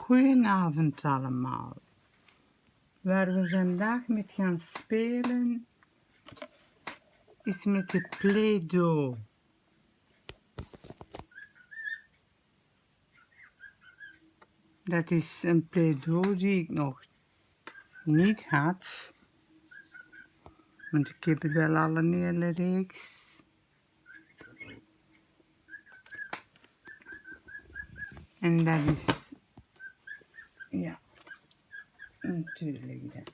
Goedenavond allemaal. Waar we vandaag met gaan spelen is met de Play-Doh. Dat is een Play-Doh die ik nog niet had. Want ik heb er wel al een hele reeks. En dat is, ja, natuurlijk dat.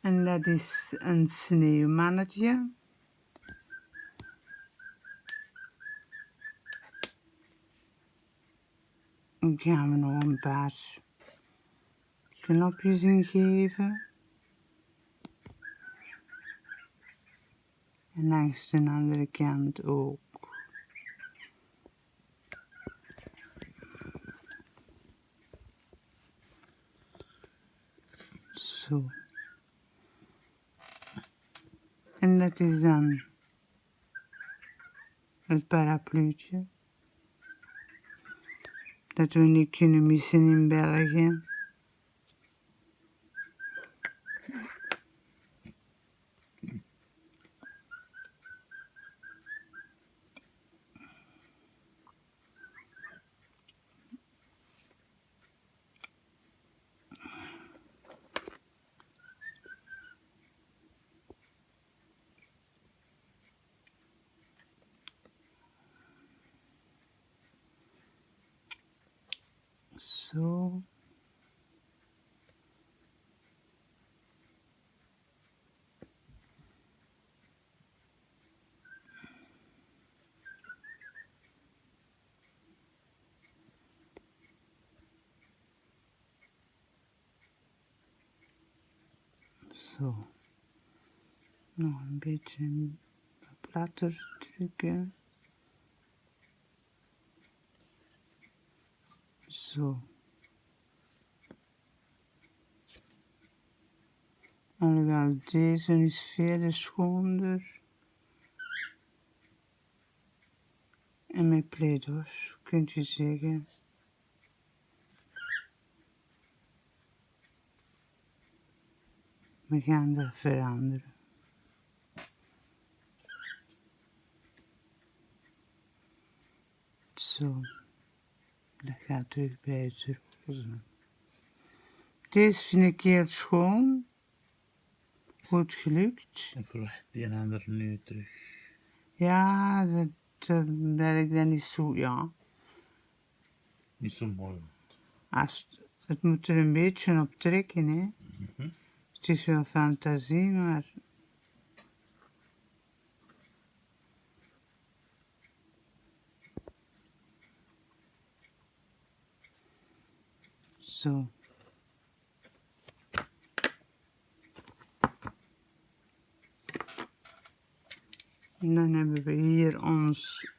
En dat is een sneeuwmannetje. Ik ga me nog een paar knopjes ingeven. En langs de andere kant ook. Zo. En dat is dan het parapluutje. Dat we niet kunnen missen in België. Zo. Zo. Nog een beetje platter drukken. Zo. Alhoewel deze is veel schoner. En met Play-Doh's kunt u zeggen. We gaan dat veranderen. Zo. Dat gaat terug beter. Deze vind ik heel schoon. Goed gelukt. En verwacht die een ander nu terug? Ja, dat werkt dan niet zo, ja. Niet zo mooi. Het moet er een beetje op trekken, hè. Het is wel fantasie, maar... Zo. En dan hebben we hier ons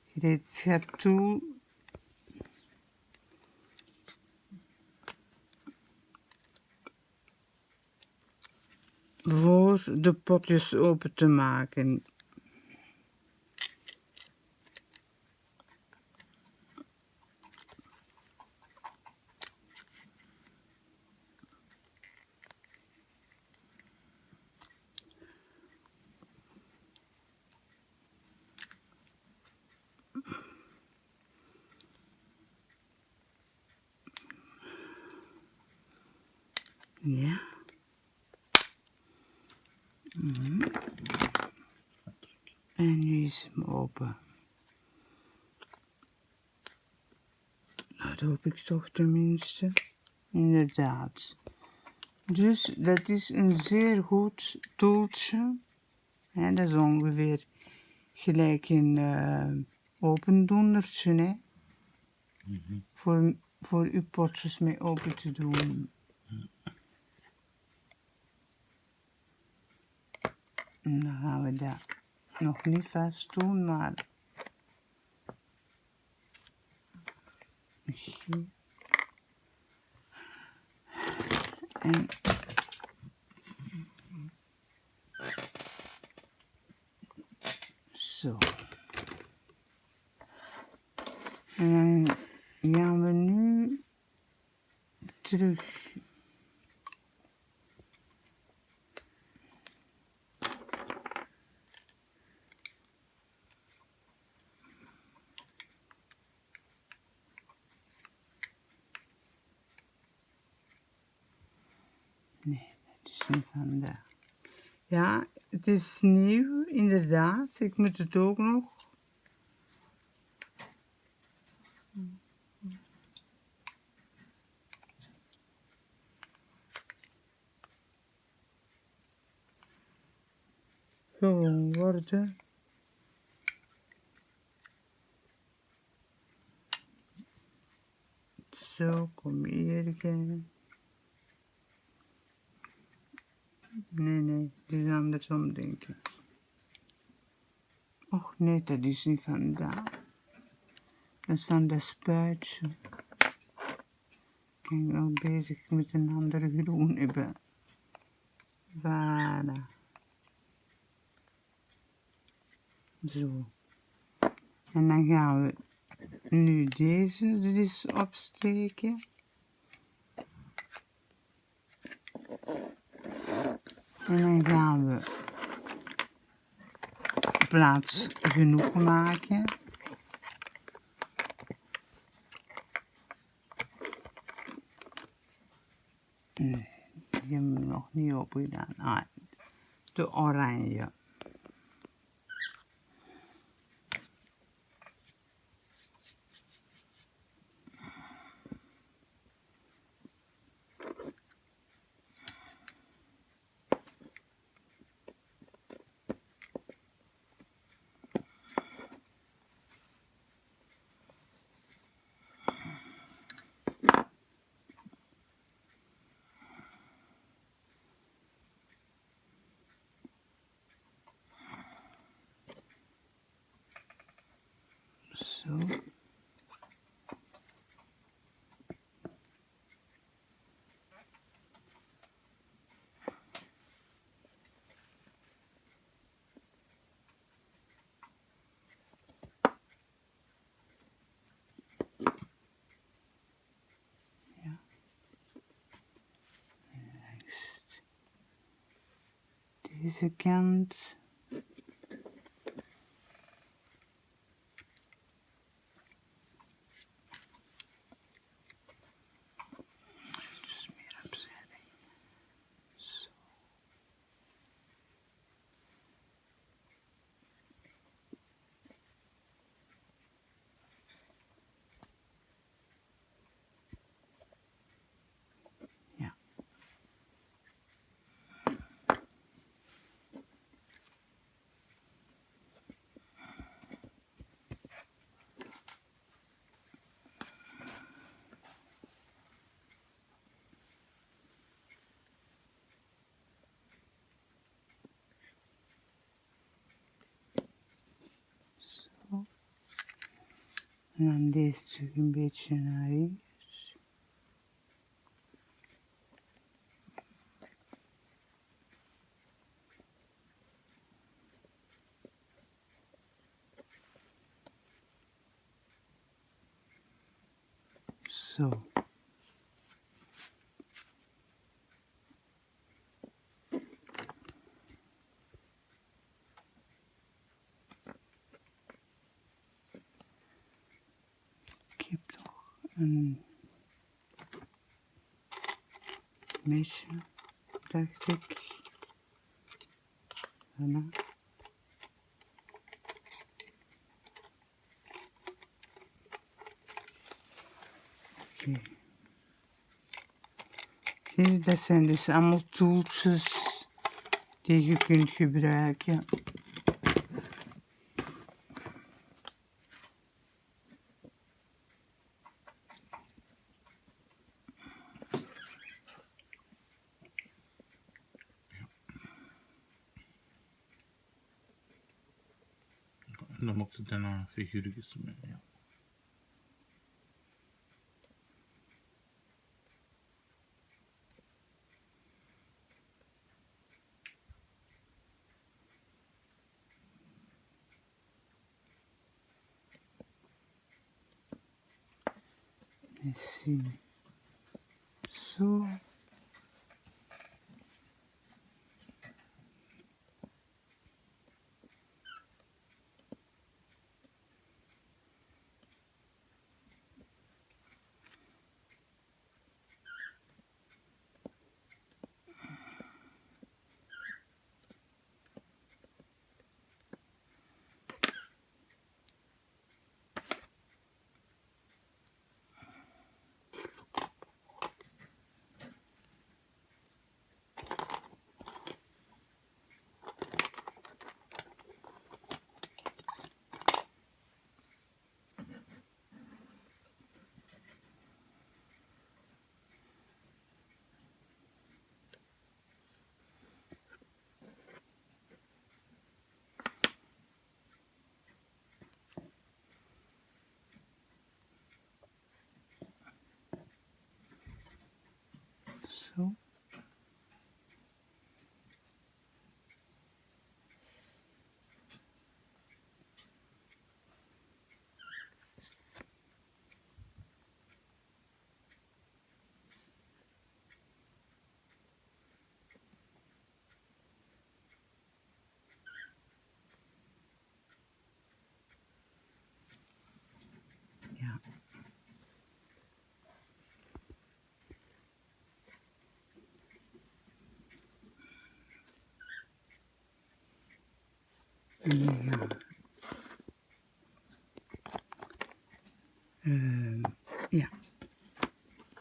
gereedschapstoel. Voor de potjes open te maken. Ja. En nu is hem open. Dat hoop ik toch tenminste. Inderdaad. Dus dat is een zeer goed toeltje. Hè, dat is ongeveer gelijk een opendoendertje. Hè? Voor uw potjes mee open te doen. En dan gaan we dat nog niet vast doen, maar... En Zo. En dan gaan we nu terug. Nee, het is niet vandaag. Ja, het is nieuw, inderdaad. Ik moet het ook nog. Gewoon worden. Zo, kom hier kijken. Nee, dit is andersom, denk ik. Och nee, dat is niet vandaag. Dat is van dat spuitje. Ik ben nog bezig met een andere groen hebben. Voilà. Zo. En dan gaan we nu deze er eens opsteken. En dan gaan we plaats genoeg maken. Nee, die hebben we nog niet opgedaan. Ah, de oranje. Zo. Ja. Next. Deze kant. Eventjes meer opzij. Zo. Ja. Zo. En dan deze terug een beetje naar hier. Zo. Ik heb toch een mesje, dacht ik. Voilà. Oké. Hier, dat zijn dus allemaal tooltjes die je kunt gebruiken. En dan moet je daarna figuurtjes mee. Ja. Eens zien. Zo. Zo. Ja. Ja. Ja.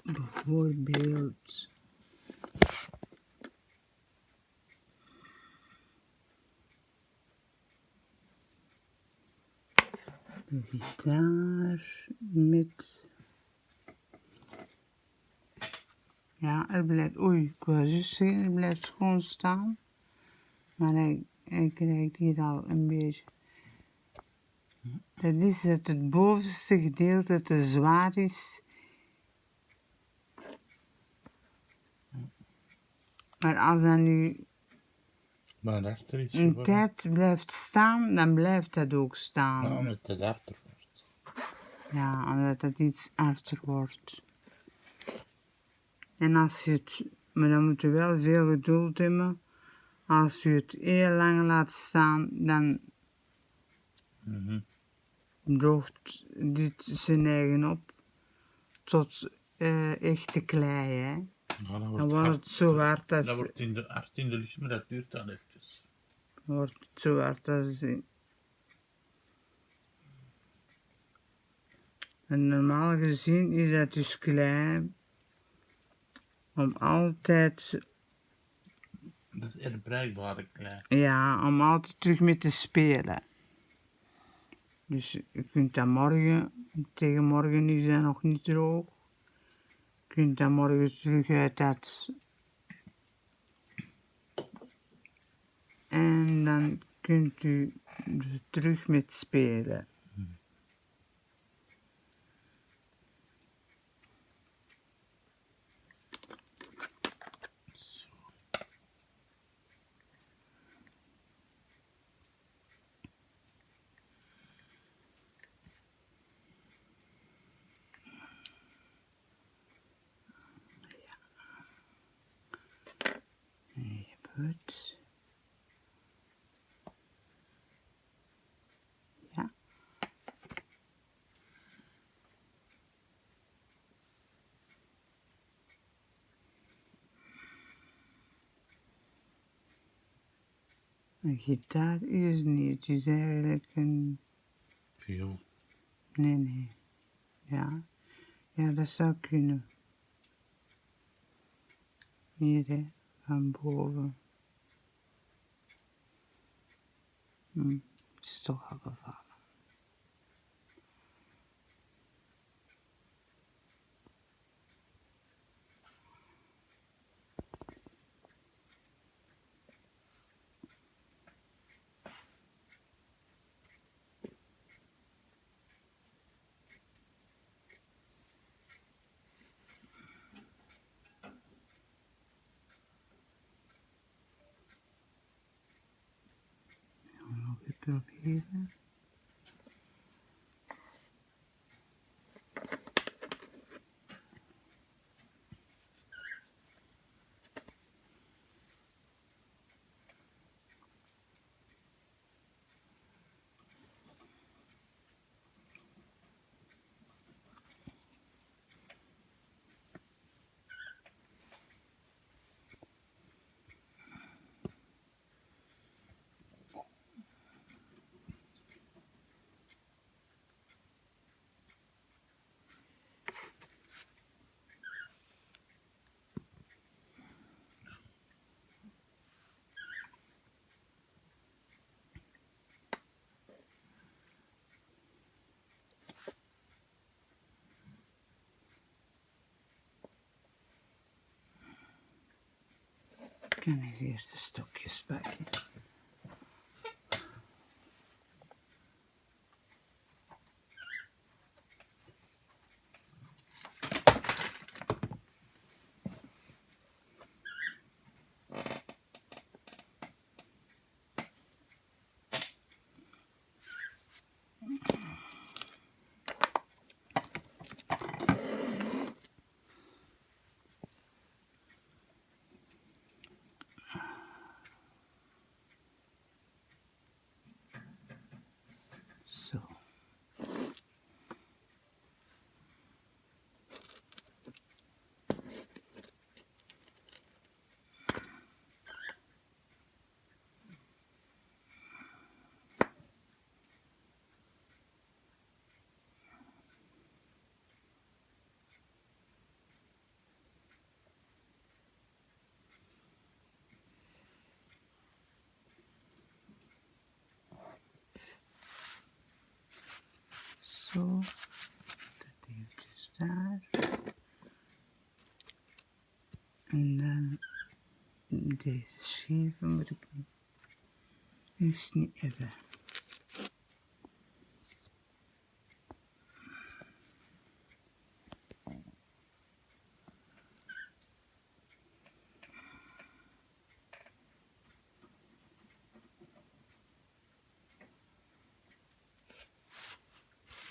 Bijvoorbeeld. De gitaar met. Ja, het blijft. Oei, ik wou zo zeggen, het blijft gewoon staan. Maar hij krijgt hier al een beetje. Dat is dat het bovenste gedeelte te zwaar is. Maar als dat nu Maar daarachter is een geworden. tijd blijft staan, dan blijft dat ook staan. Ja, omdat het harder wordt. Ja, omdat het iets harder wordt. En als je het, maar dan moet je wel veel geduld hebben. Als je het heel lang laat staan, dan droogt dit zijn eigen op tot echte klei, hè. Ja, dan Dan wordt het zo hard als, dat wordt hard in de lucht, maar dat duurt dan eventjes. wordt het zo hard als. En normaal gezien is dat dus klei om altijd, Dat is erg bruikbare klei. ja, om altijd terug mee te spelen. Dus je kunt dat morgen, tegen morgen is dat nog niet droog. Je kunt dat morgen terug uit dat. En dan kunt u er terug met spelen. Zo. Goed. Ja. Een gitaar is niet, het is eigenlijk een. Viool. Nee. Ja. Ja, dat zou kunnen. Hier, hè, van boven. Het is toch al gevallen. Nog even proberen. kan ik eerst de stokjes pakken. Zo. Zo. Dat eventjes daar. En dan deze scheve moet ik eerst niet hebben.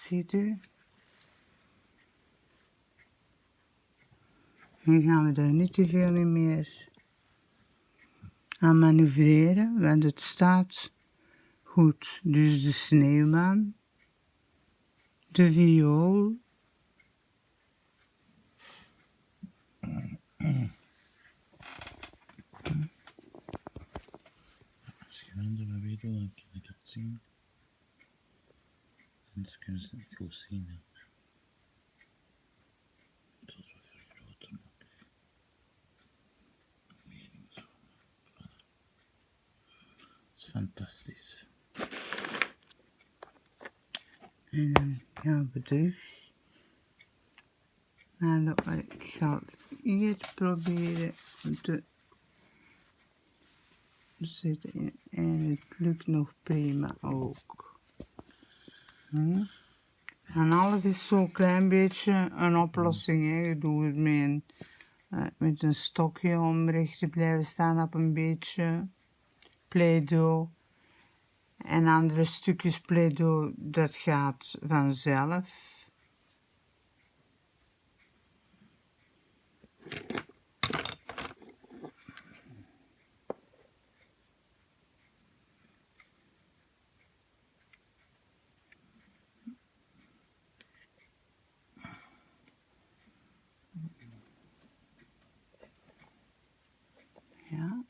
Ziet u? Nu gaan we er niet te veel in meer aan manoeuvreren, want het staat goed. Dus de sneeuwman, de viool, Als je een andere weet wil, dan kan ik het zien. Anders kunnen ze het niet goed zien. Hè. Zoals we vergroten ook. Meer en zo. Voilà. Dat is fantastisch. en dan gaan we terug. Ik ga hier proberen te zitten en het lukt nog prima ook. En alles is zo'n klein beetje een oplossing. Hè. Je doet het met een stokje om recht te blijven staan op een beetje Play-Doh. En andere stukjes Play-Doh, dat gaat vanzelf. Ja.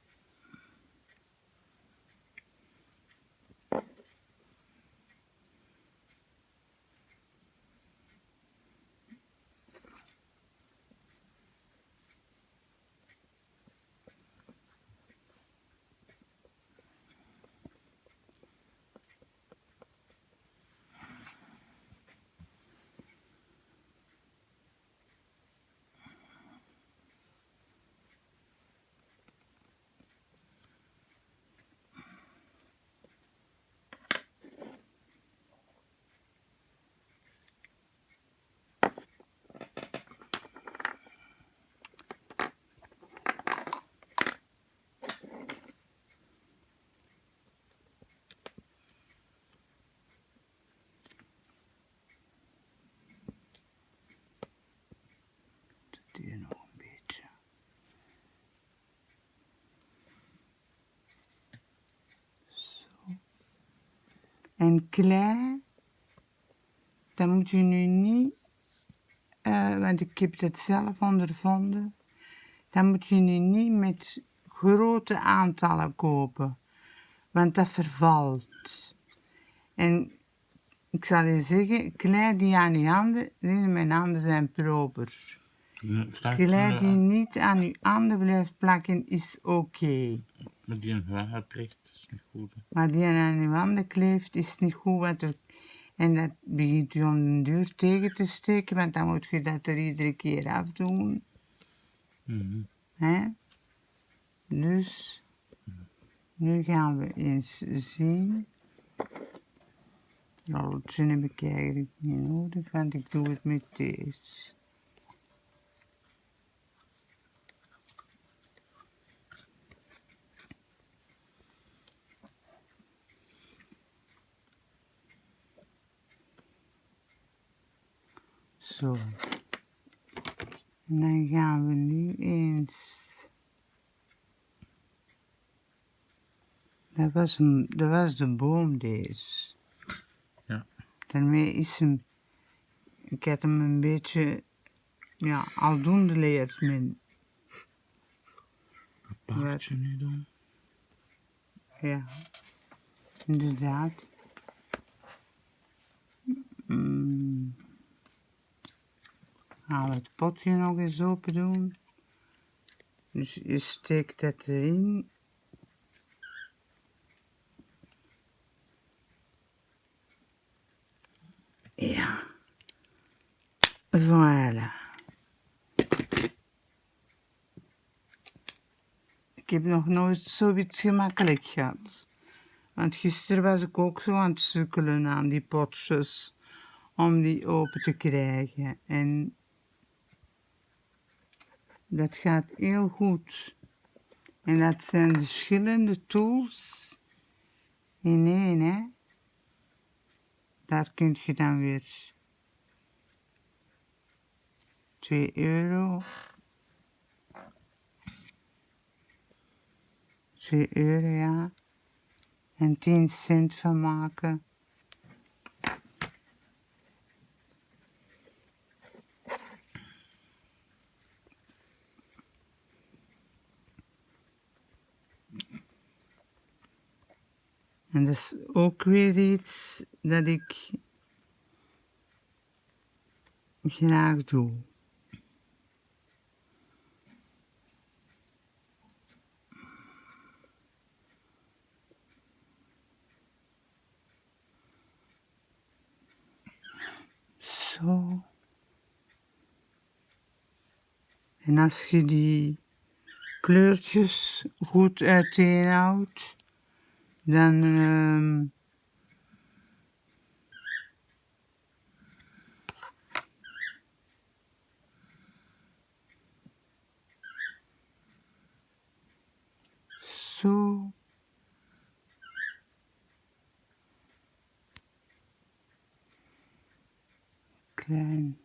Dat hier nog een beetje. Zo. En klei, dat moet je nu niet, want ik heb het zelf ondervonden, dat moet je nu niet met grote aantallen kopen, want dat vervalt. En ik zal je zeggen, klei die aan je handen, nee, mijn handen zijn proper. Klei die niet aan je handen blijft plakken is oké. Maar die een wagen prikt, is niet goed. Hè. Maar die aan je handen kleeft is niet goed. En dat begint je om de deur tegen te steken, want dan moet je dat er iedere keer afdoen. Hè? Dus nu gaan we eens zien. Ja, dat zin heb ik eigenlijk niet nodig, want ik doe het met deze. Zo. En dan gaan we nu eens. Dat was de boom deze. Ja. Daarmee is hem. Ik heb hem een beetje. Ja, aldoende leert men. Een paardje nu dan. Ja, inderdaad. Gaan we het potje nog eens open doen. Dus je steekt dat erin. Ja. Voilà. Ik heb nog nooit zoiets gemakkelijk gehad. Want gisteren was ik ook zo aan het sukkelen aan die potjes. Om die open te krijgen. En dat gaat heel goed. En dat zijn verschillende tools in één, hè. Daar kun je dan weer 2 euro. 2 euro, ja. En 10 cent van maken. En dat is ook weer iets dat ik graag doe. Zo. En als je die kleurtjes goed uiteenhoudt, dan zo. Klein.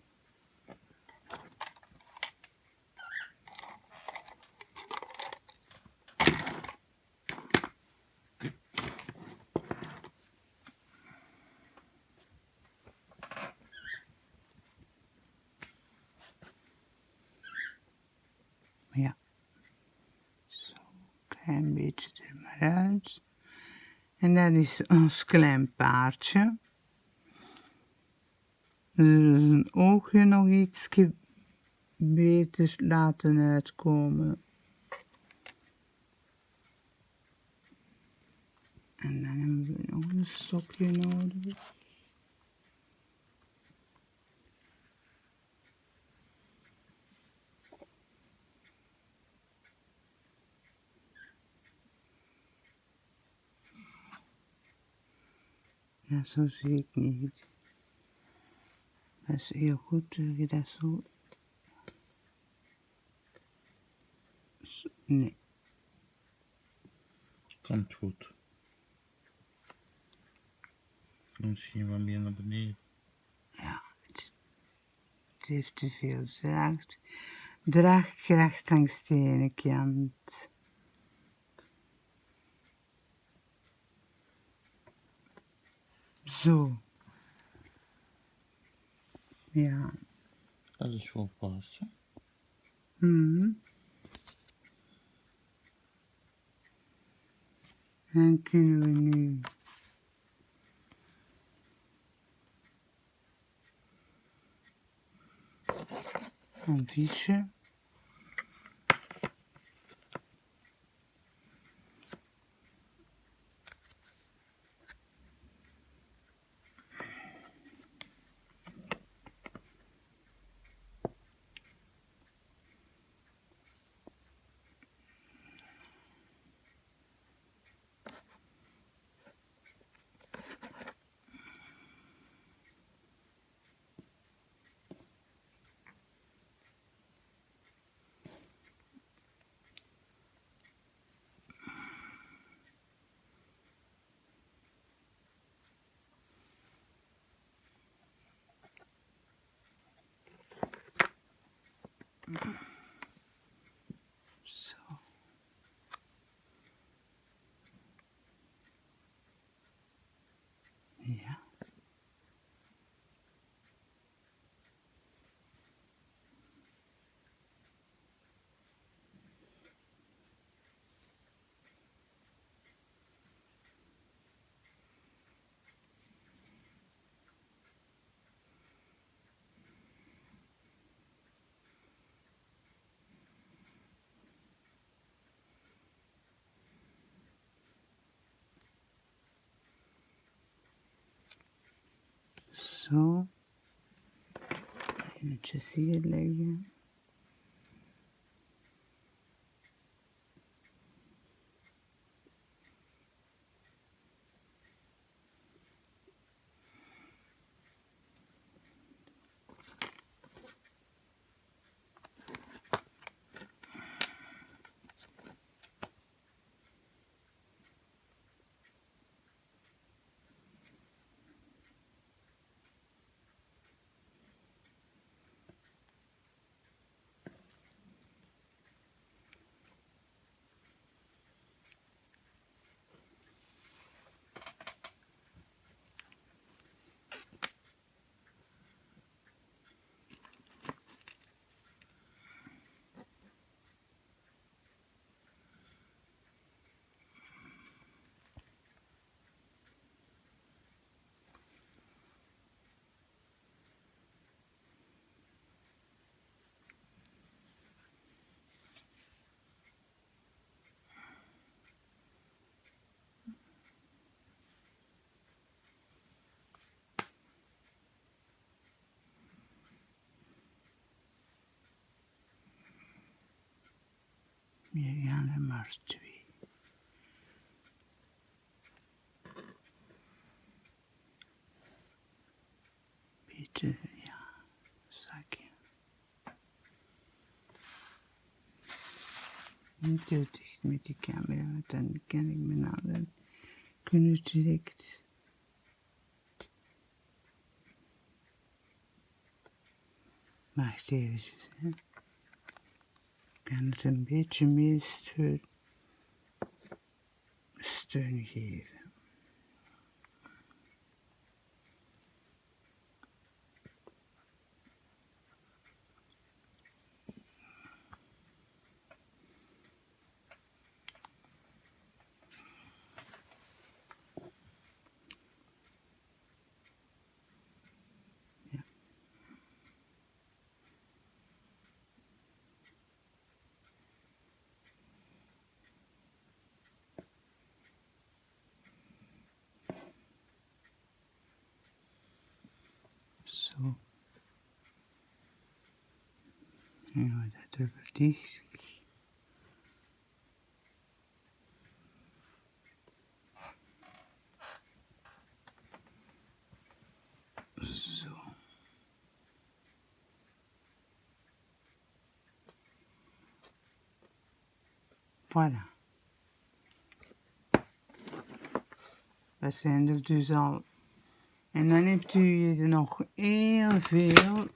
Ja. Zo, klein beetje er maar uit. En dat is ons klein paardje. We zullen zijn oogje nog iets beter laten uitkomen. En dan hebben we nog een stokje nodig. Ja, zo zie ik niet. Dat is heel goed dat je dat zo... Nee. Komt goed. Dan zie je wat meer naar beneden. Ja, het heeft te veel draagkracht langs de ene kant. Zo. Ja. Dat is voor paardje. En kunnen we nu een visje. Zo. Ja. Zo. Eventjes hier leggen. We gaan er maar 2. Beetje, ja, zakje. Niet heel dicht met die camera, want dan kan ik me naden kunnen direct. Wacht even, hè. Ik kan het een beetje meer steun geven. Ja. Zo. Ja, dat er dicht. Zo. Voilà. We zijn er dus al. En dan hebt u hier nog heel veel.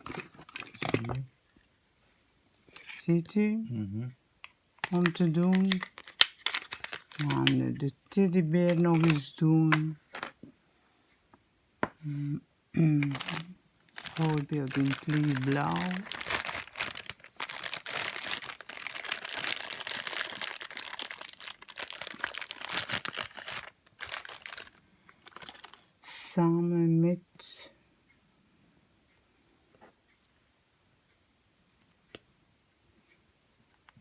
Ziet u? Om te doen. We gaan nu de teddybeer nog eens doen. Bijvoorbeeld in het lichtblauw. Samen met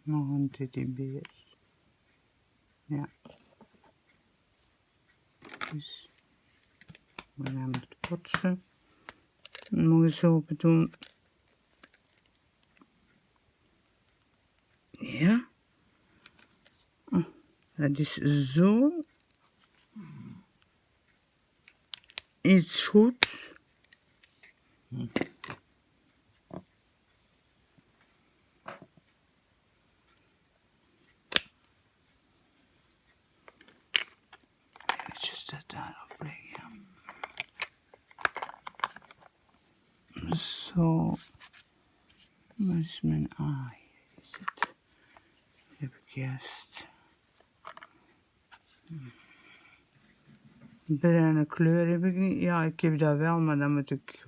nog een teddybeer. Ja. Dus we gaan het potsen. Nog eens open doen. Ja. Oh, dat is zo. Iets goed. Eventjes dat daarop leggen. Zo. Waar is mijn... Ah, hier is het. Heb ik juist. Bruine kleur heb ik niet. Ja, ik heb dat wel, maar dan moet ik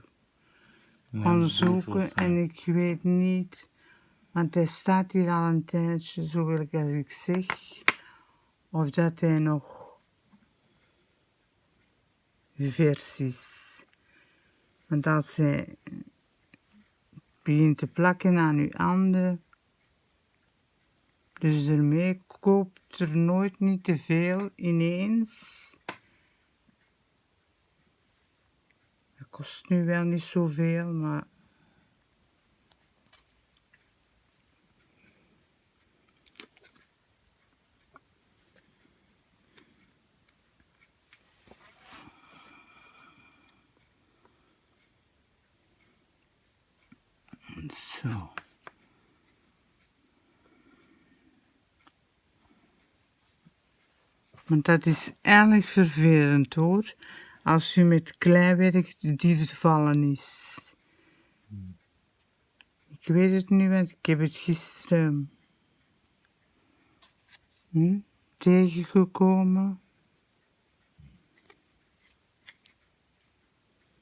gaan zoeken. En ik weet niet, want hij staat hier al een tijdje, zo gelijk als ik zeg, of dat hij nog vers is. Want als hij begint te plakken aan uw handen, dus ermee koopt er nooit niet te veel ineens. Dat kost nu wel niet zoveel, maar zo. Want dat is eigenlijk vervelend hoor, als u met klei werkt die vervallen is. Ik weet het nu, want ik heb het gisteren tegengekomen.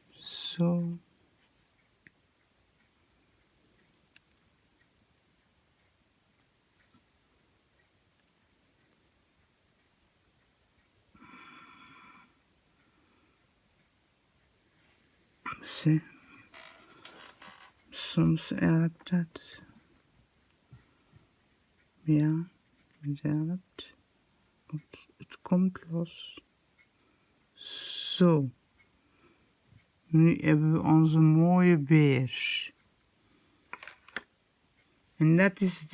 Zo. Zie. Soms helpt dat. Ja, het helpt. Het komt los. Zo. Nu hebben we onze mooie beer. En dat is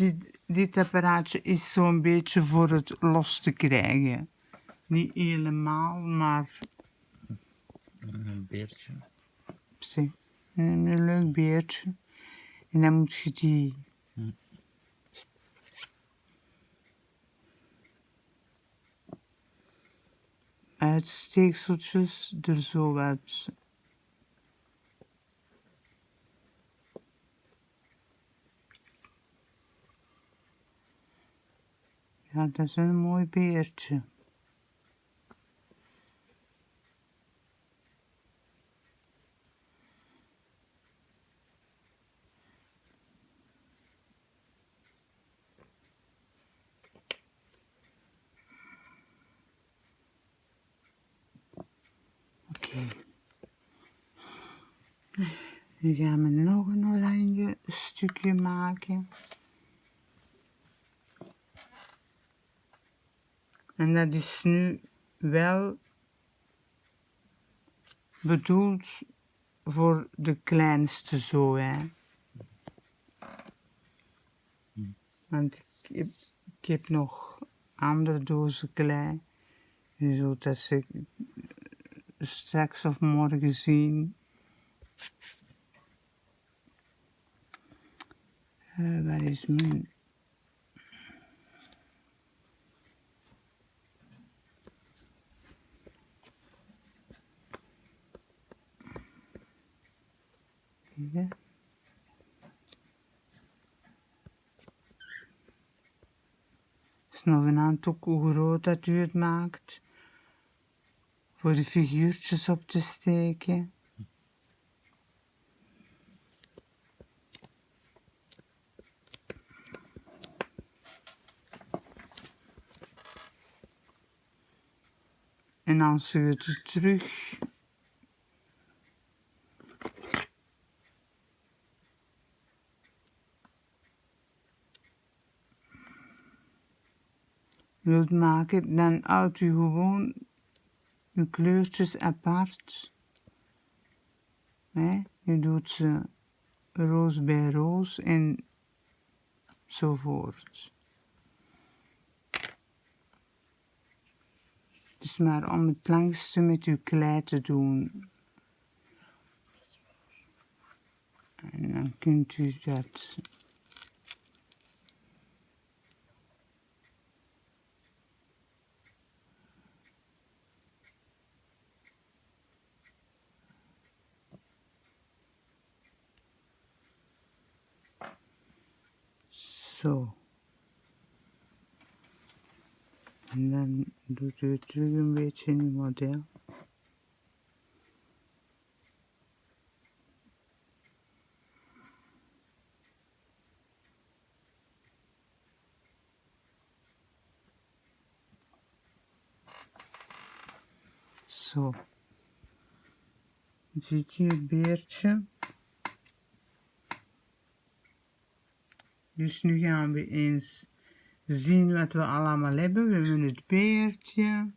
dit apparaatje is zo'n beetje voor het los te krijgen. Niet helemaal, maar... Een beertje. Zie, een leuk beertje. En dan moet je die... uitsteekseltjes er zo uit. Ja, dat is een mooi beertje. Oké. Nu gaan we nog een oranje stukje maken. En dat is nu wel bedoeld voor de kleinste zo, hè. Want ik heb nog andere dozen klei. Je zult dat ze straks of morgen zien. Waar is mijn... Ja. Het is nog een aantal hoe groot dat u het maakt. Voor de figuurtjes op te steken. En als u het terug wilt maken, dan houdt u gewoon uw kleurtjes apart. Je doet ze roos bij roos en zovoort. Dus maar om het langste met uw klei te doen. En dan kunt u dat... Zo. En dan doet u het terug een beetje in uw model. Zo. Ziet u het beertje? Dus nu gaan we eens zien wat we allemaal hebben. We hebben het beertje,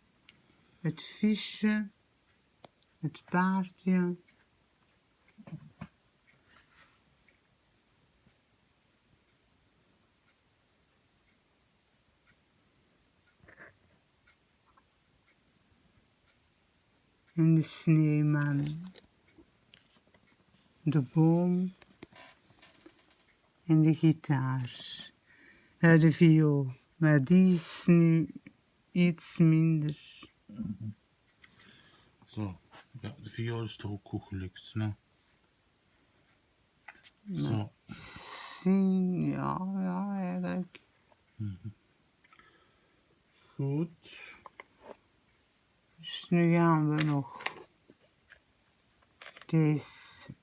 het visje, het paardje. En de sneeuwman. De boom. En de gitaar. De viool. Maar die is nu iets minder. Zo. Ja, de viool is toch ook goed gelukt, ne? Zo. Zien, ja, eigenlijk. Goed. Dus nu gaan we nog deze.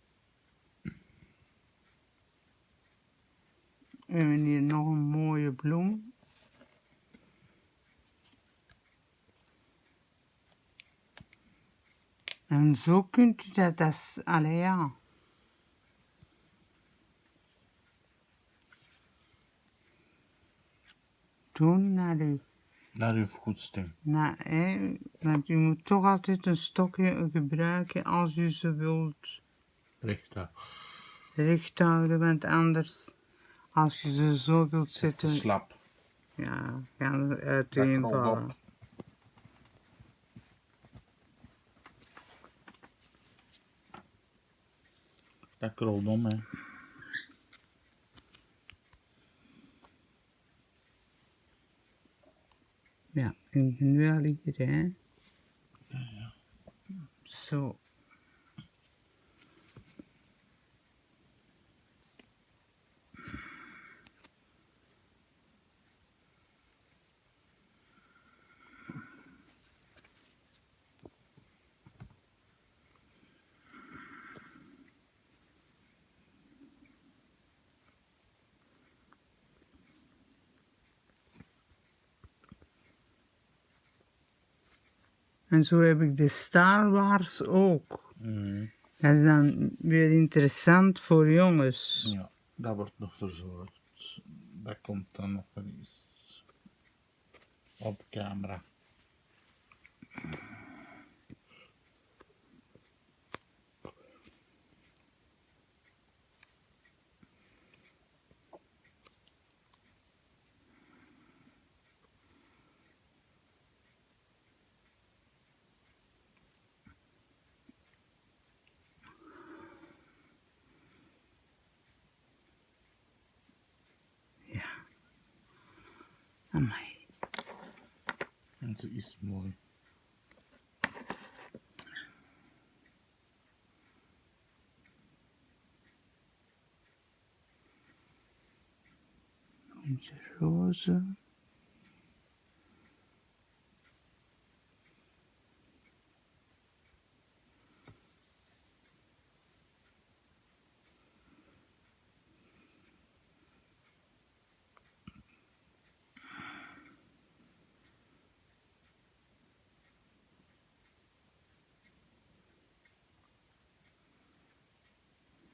We hebben hier nog een mooie bloem. En zo kunt u dat allee ja. Doen naar u. Naar uw goedstem. Want u moet toch altijd een stokje gebruiken als u ze wilt recht houden, want anders, als je ze zo wilt Te zetten, slap. ja, gaan ze Dat uiteenvallen. krolt op. Dat krolt om, hè. Ja, en nu al hier, hè. Zo. En zo heb ik de Star Wars ook. Dat is dan weer interessant voor jongens. Ja, dat wordt nog verzorgd. Dat komt dan nog wel eens op camera. Amai. En ze is mooi. Onze rozen.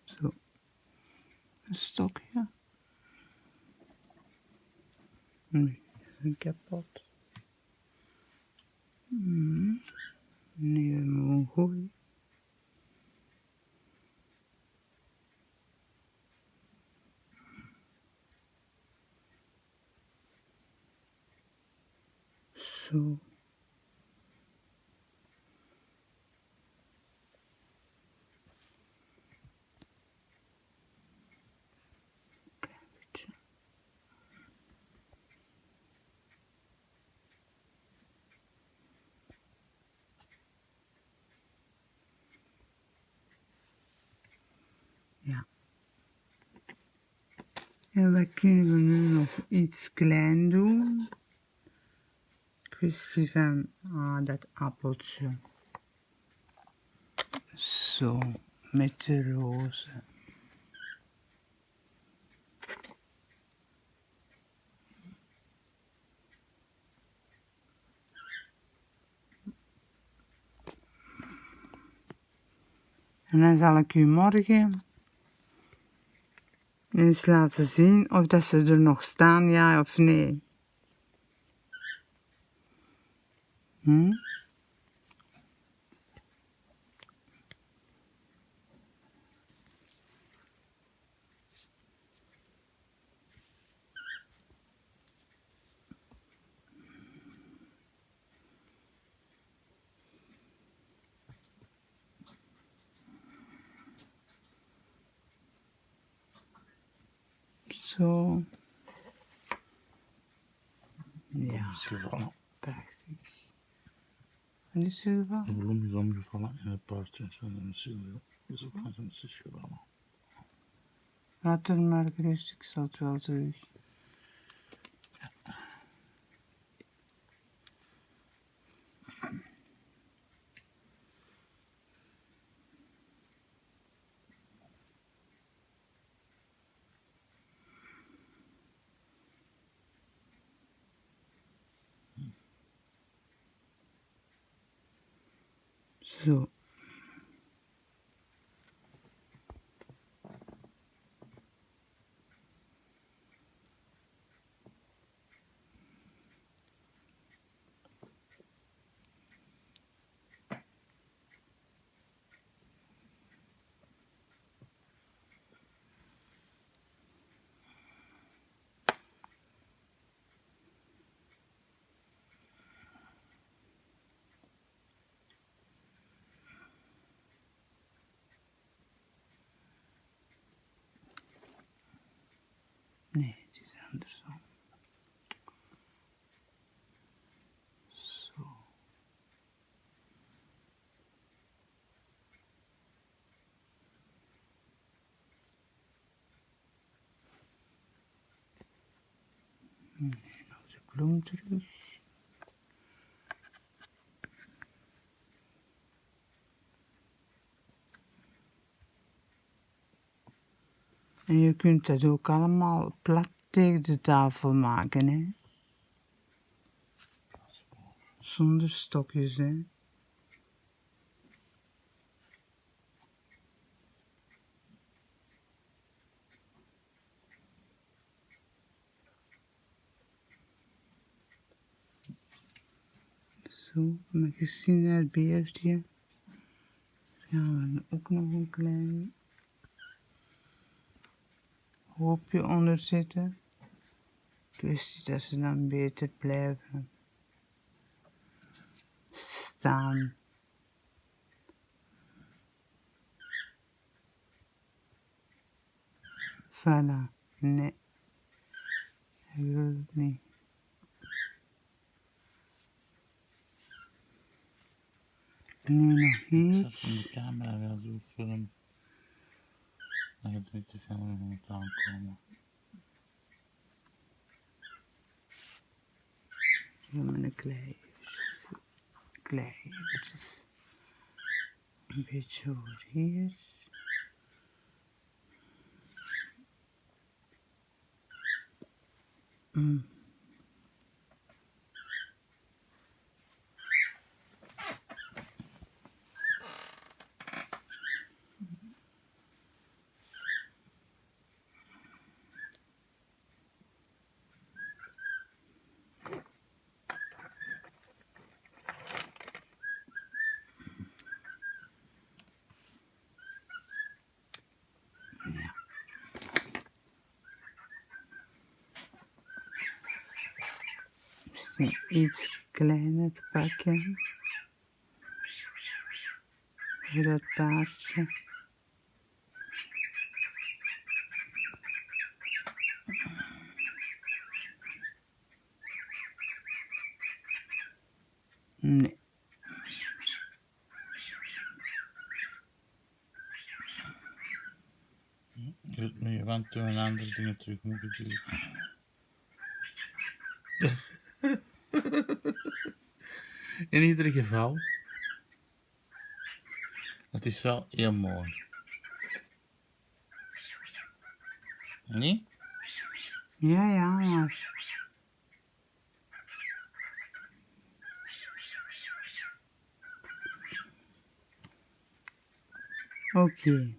Zo. Een stokje. Nee, een kapot. Nu een gooi. Zo. Klein beetje. Ja. En wat kunnen we nu nog iets klein doen? Kwestie van dat appeltje. Zo, met de rozen. En dan zal ik u morgen eens laten zien of dat ze er nog staan, ja of nee. Hm? Zo. De Ja, bloem is gevallen. prachtig. Wat is er van? De bloem is omgevallen en het paardje is ook van zijn zus gevallen. Laat er maar gerust, ik zal het wel terug. Zo. Nee, het is andersom. Zo. Nee, nog de bloem terug. En je kunt dat ook allemaal plat tegen de tafel maken, hè. Zonder stokjes, hè. Zo, met gezien het beertje. Gaan we ook nog een klein hoopje onder zitten. Kwestie dat ze dan beter blijven staan. Voilà, nee, hij wil het niet. Nu nog Ik hier. zat in de camera wel zo film. Dat je er niet te veel in moet aankomen. Zo met een klei eventjes. Een beetje over hier. Mm. Misschien iets kleiner pakken. Voor dat paardje. Nee. Je het nu, want toen een andere dingen terug moeten doen. In ieder geval, het is wel heel mooi. Nee? Ja, maar... Oké.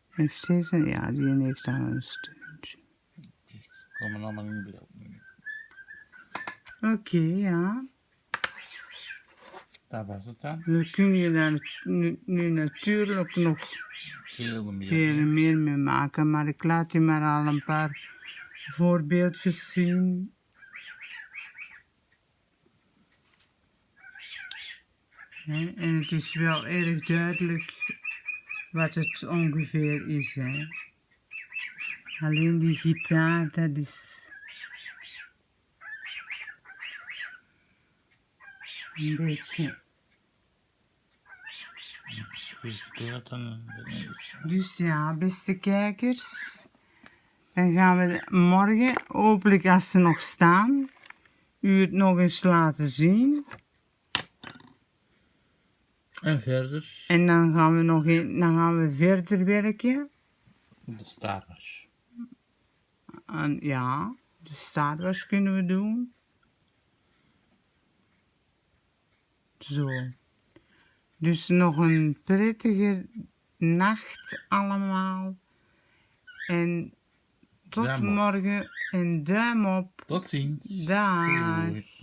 Heeft steeds een... Ja, die heeft dan een steuntje. Ze komen allemaal in beeld nu. Oké, ja. Dat was het dan. Dan kun je daar nu natuurlijk nog Veel meer. veel meer mee maken, maar ik laat je maar al een paar voorbeeldjes zien. Hè, en het is wel erg duidelijk wat het ongeveer is. Hè. Alleen die gitaar, dat is een beetje... Dus doe dat dan eens. Dus ja, beste kijkers, dan gaan we morgen, hopelijk als ze nog staan, u het nog eens laten zien. En verder En dan gaan we dan gaan we verder werken. de Star Wars. En ja, de Star Wars kunnen we doen. Zo. Dus nog een prettige nacht allemaal. En tot Duim op. morgen en duim op. Tot ziens. Dag. Doei.